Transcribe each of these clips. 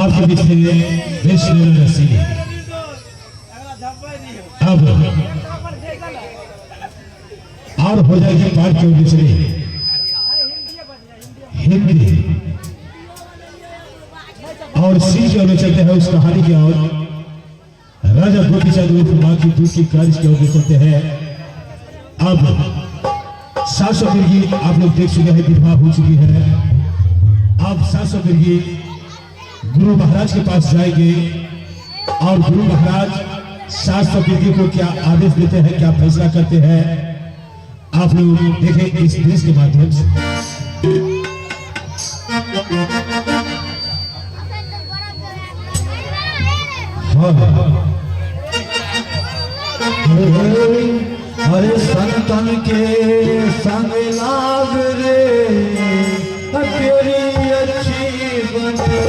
आपके बीच में वैष्णो रसीली अब और हो जाएगी पाठ के दूसरे हिंदी और सी की ओर चलते हैं उस कहानी की ओर। राजा गोपीचंद उर्फ मां की दूध की कार्य की ओर चलते हैं। अब 700 बिरगी आप लोग देख चुके हैं, विवाह हो चुकी है। अब 700 बिरगी गुरु महाराज के पास जाएंगे और गुरु महाराज 700 बिरगी को क्या आदेश देते हैं, क्या फैसला करते हैं, आप लोग देखें इस दृश्य के माध्यम से। अरे संतन के संग लाग रे तेरी अच्छी बने।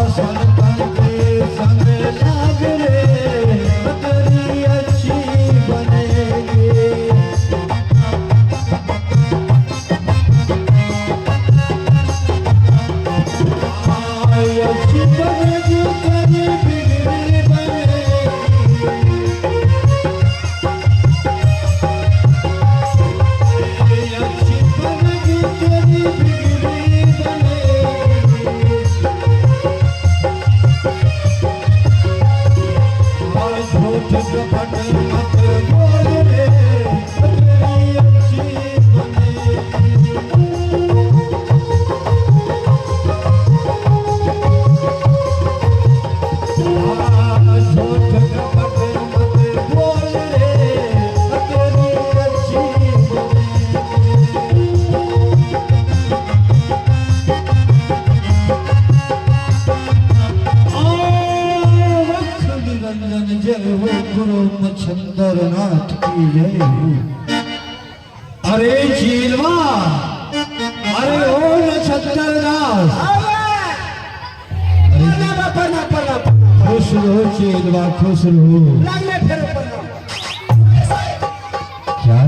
संतन के संग लाग रे तेरी अच्छी बनेगी। अच्छी बनेगी तेरी बिगड़ी बनेगी। अच्छी बनेगी तेरी बिगड़ी बनेगी। और झूठ कपट मत बोल रे तेरी अच्छी बनेगी। छंदरनाथ की जय हो। अरे जीलवा, अरे ओ छंदरनाथ, खुश रहो चीलवा, खुश रहो। क्या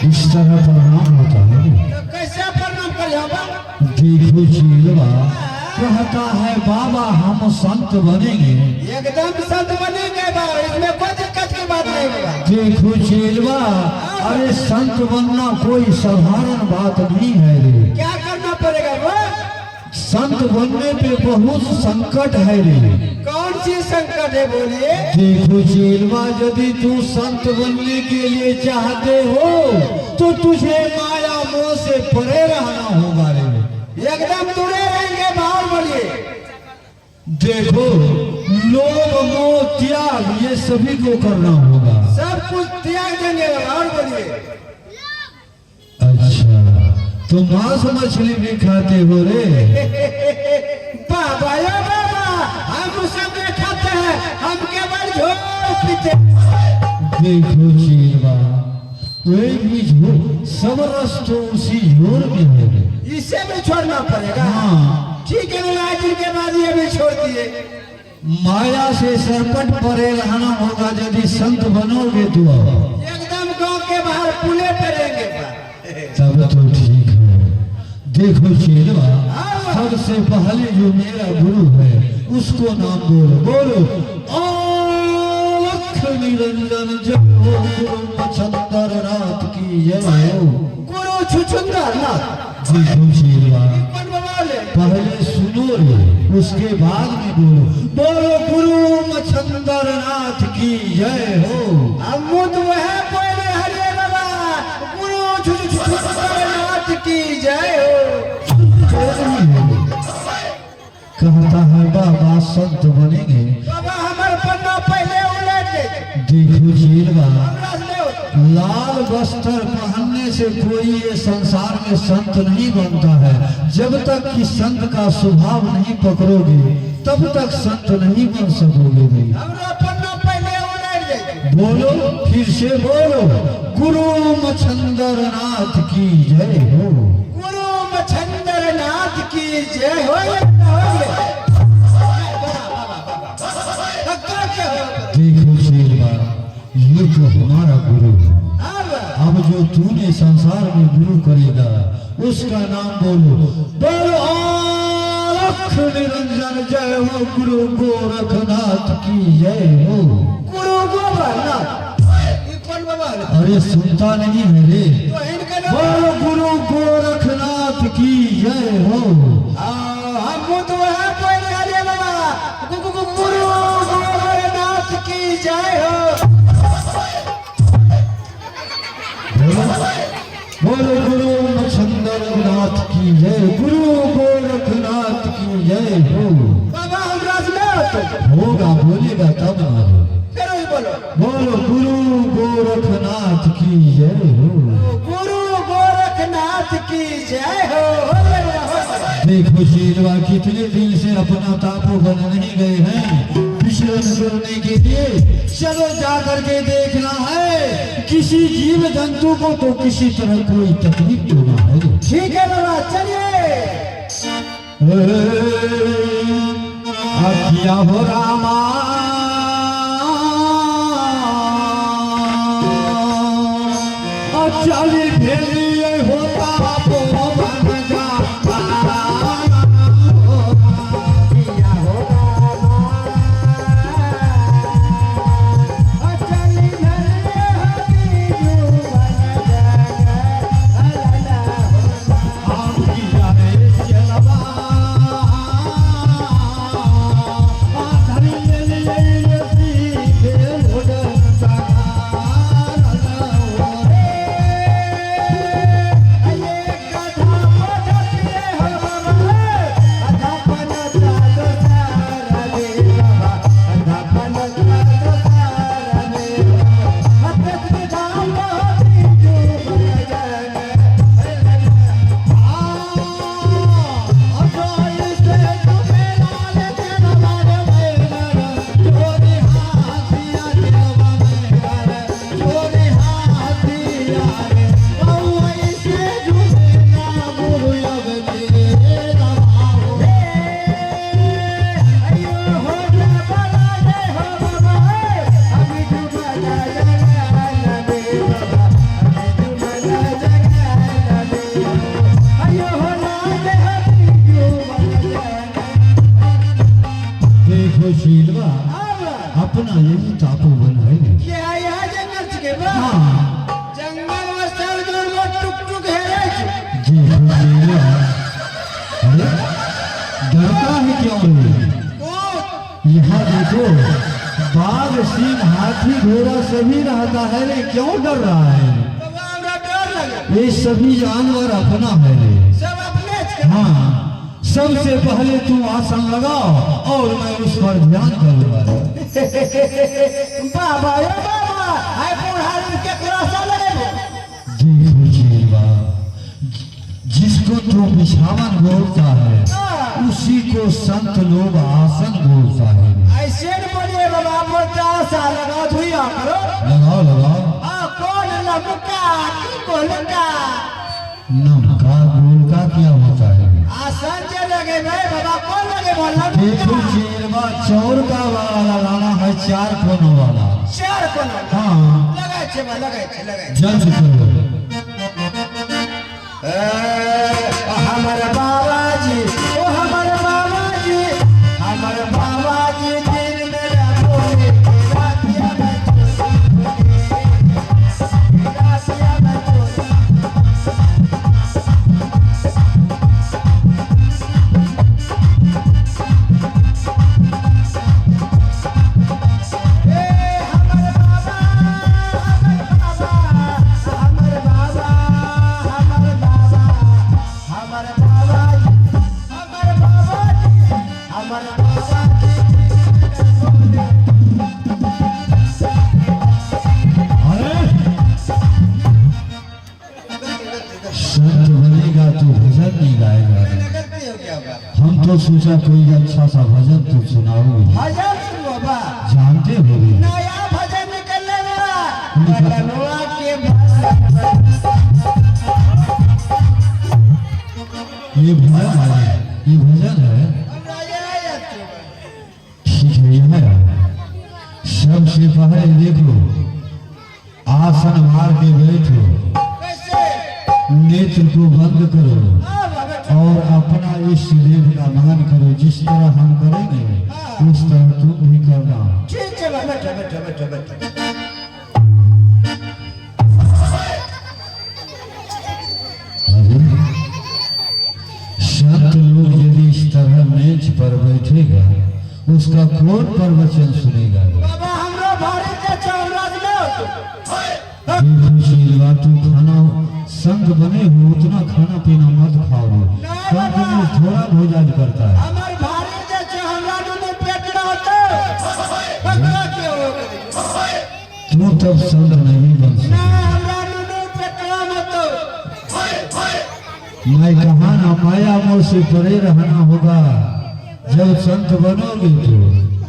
इस तरह प्रणाम होता है? कैसे प्रणाम कर? देखो चीलवा कहता है बाबा हम संत बनेंगे। एकदम संत बनेंगे बाबा, इसमें कोई दिक्कत की बात नहीं होगा। देखो चीलवा, अरे संत बनना कोई साधारण बात नहीं है रे। क्या करना पड़ेगा वो? संत बनने पे बहुत संकट है रे। कौन सी संकट है बोलिए? देखो चीलवा, यदि तू संत बनने के लिए चाहते हो तो तुझे माया मोह से परे रहना होगा रे। एकदम दूरे रहेंगे बाहर बोलिए। देखो लोभ मोह त्याग ये सभी को करना होगा। सब कुछ त्याग देंगे बाहर बोलिए। अच्छा, तो मांस मछली भी खाते हो रे? बाबा यो बाबा, हम सब नहीं खाते हैं, हम केवल झोल पीते। देखो चीलवा, कोई भी झोल, सब रस तो उसी झोल में है। इसे भी छोड़ना पड़ेगा। हाँ ठीक है, आज के बाद ये भी छोड़ दिए। माया से सरपट परे रहना होगा यदि संत बनोगे तो। एकदम गांव के बाहर पुले पे रहेंगे। तब तो ठीक है। देखो चीलवा, सबसे पहले जो मेरा गुरु है उसको नाम बोलो। बोलो अलख निरंजन जय हो गुरु छंदरनाथ की जय हो। गुरु छुछुंदरनाथ। देखो चीलवा, कौन बोले? पहले सुनो रे, उसके बाद में बोलो। बोलो गुरु छंदरनाथ की जय हो। हम तो वह बोले हरे बाबा, गुरु छुछुंदरनाथ की जय हो। कहता है बाबा संत बनेंगे। बाबा हमारे पन्ना पहले उलट गए। देखो चीलवा, लाल वस्त्र पहनने से कोई ये संसार में संत नहीं बनता है। जब तक कि संत का स्वभाव नहीं पकड़ोगे तब तक संत नहीं बन सकोगे भाई। हमारा पन्ना पहले उलट गए। बोलो, फिर से बोलो। गुरु छंदरनाथ की जय हो। गुरु छंदरनाथ की जय हो। देखो चीलवा, ये तो हमारा गुरु तूने संसार में गुरु करेगा उसका नाम बोलो। बोलो अलख निरंजन जय हो गुरु गोरखनाथ की जय हो। गुरु गोरखनाथ ये कौन बाबा है? अरे सुनता नहीं है रे। तो इनका नाम बोलो गुरु गोरखनाथ की जय हो। हम तो है पहले हरे बाबा गुरु गोरखनाथ की जय हो। बोलो गुरु मच्छंदरनाथ की जय गुरु गोरखनाथ की जय हो। बाबा हम राज में होगा बोलेगा तब ना हो। फिर वही बोलो बोलो गुरु गोरखनाथ की जय हो। गुरु गोरखनाथ की जय हो। देखो शेरवा कितने दिन से अपना तपोवन नहीं गए हैं विश्राम करने के लिए। चलो जाकर के देखना है किसी जीव जंतु को तो किसी तरह कोई तकलीफ तो ना हो। ठीक है बाबा चलिए। किया हो रामा चली भेलिए होता पवन जा अपना यही तपोवन है। क्या यहाँ जंगल चुके बा? हाँ जंगल में सब लोग टुक टुक है। जी अरे डरता है क्यों यहाँ देखो बाघ सिंह हाथी घोड़ा सभी रहता है रे क्यों डर रहा है। बाबा हमरा डर लगे। ये सभी जानवर अपना है रे। सब अपने के। हाँ सबसे पहले तू आसन लगाओ और मैं उस पर ध्यान करूंगा। बाबा ये बाबा हाय बुढ़ारी के खरासा लगे। देखो जीवा जिसको तू बिछावन बोलता है उसी को संत लोग आसन बोलता है। ऐसे न बोलिए बाबा मोटा सा लगा धुइया करो। लगाओ लगाओ। कौन लमुका की बोलका? नमका गोलका क्या होता है? आसन जे लगे भाई बाबा कौन लगे बोलना? देखो चेरवा चौर का वाला लगाना है 4 कोनों वाला। 4 कोना। हाँ लगाए छे बा लगाए छे लगाए। जल्द करो। हमर बाबा जी ओ हमर बाबा जी हमर बाबा जी दिन मेरा बोले रातिया में रातिया में संत बनेगा तो भजन नहीं गाएगा। हम तो सोचा कोई अच्छा सा भजन तो सुनाओगे। भजन बाबा जानते हो नया भजन निकलने वाला भजनवा के ये भजन है ये भजन है। ठीक है ये है। सबसे पहले देखो आसन मार के बैठो नेत्र को बंद करो और अपना इष्ट देव का ध्यान करो। जिस तरह हम करेंगे उस तरह तुम भी करना। ठीक है बैठो बैठो बैठो बैठो। संत लोग यदि इस तरह मेज पर बैठेगा उसका कौन प्रवचन सुनेगा? बाबा हमरो भारी के चौराज तू खाना संग बने हो उतना खाना पीना मत खाओ। संत में थोड़ा भोजन करता है। हमार भारी के छ हमरा दोनों पेट ना होते पकड़ा के हो गए। तू तब संत नहीं बन ना सकता। हमरा दोनों पेट ना मत। मैं कहा ना माया मोह से परे रहना होगा। जब संत बनोगे तो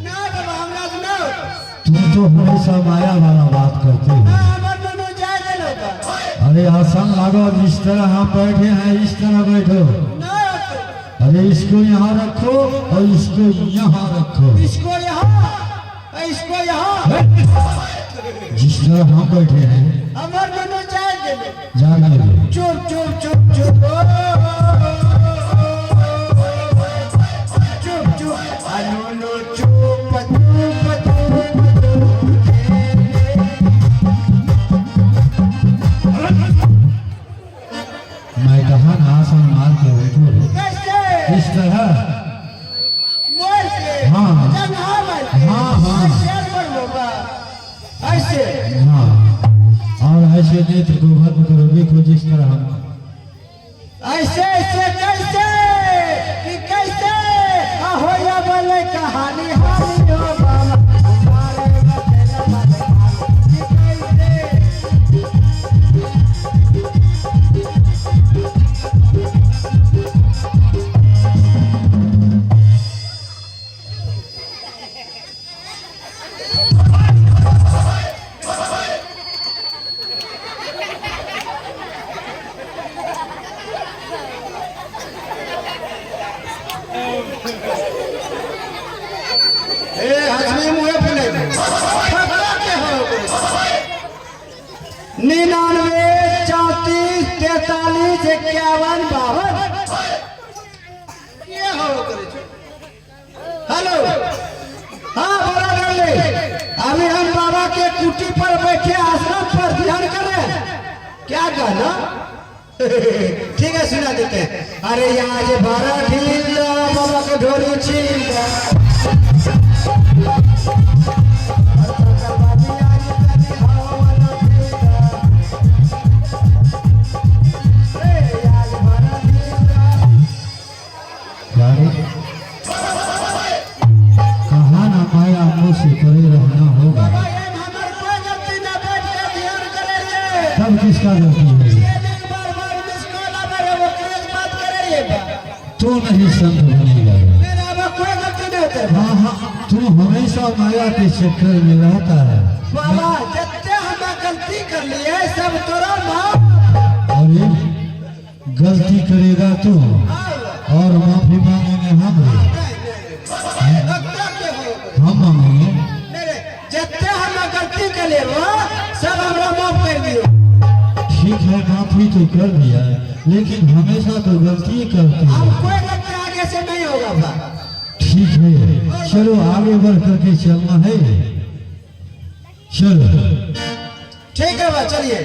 ना बाबा हमरा सुनो। तुम तो हमेशा माया वाला बात करते हो। हमर दोनों जाए गए होगा। अरे आसान लागो। जिस तरह हम बैठे हैं इस तरह बैठो। ना होते। अरे इसको यहाँ रखो और इसको यहाँ रखो। इसको यहाँ जिस तरह हम बैठे हैं हमर दोनों जाए गए। जाने दो। चुप चुप चुप चुप चुप चुप अनु चुप चुप मैं कहा ना आसन मार के बैठो। कैसे इस तरह मोर के हाँ। जंघा में हाँ, हाँ। शेर पर होगा ऐसे। हाँ और ऐसे नेत्र को बंद करो। देखो जिस तरह हम ऐसे ऐसे कैसे कि कैसे हो या बोले कहानी हानी हो बाबा हमारे बदला वाले कि कैसे हंसने मुँह फुले पकड़ा के हो गए। 99 34 43 51 52 ये हो गए। हेलो हाँ बोला कर ले। अभी हम बाबा के कुटी पर बैठे आश्रम पर ध्यान करें। क्या कहना? ठीक है सुना देते हैं। अरे यहाँ जे 12 ढील बाबा के ढोली छील कहा ना माया मोह से परे रहना होगा। तब किसका गलती है? तू नहीं संत बनेगा। हाँ हाँ तू हमेशा माया के चक्कर में रहता है। बाबा जितने हम गलती कर लिए सब तोरा माफ। और ये गलती करेगा तू और माफी मांगेंगे हम मांगेंगे। जितने हम गलती कर लिए सब हमरा माफ कर दियो। ठीक है माफी तो कर दिया लेकिन हमेशा तो गलती करते हम हैं। कोई गलती आगे से नहीं होगा बा। ठीक है चलो आगे बढ़ करके चलना है। चलो ठीक है बा चलिए।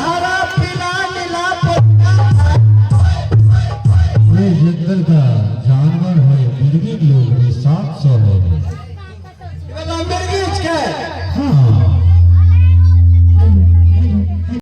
हरा पीला नीला ये जंगल का जानवर है। बुजुर्ग लोग 700 लोग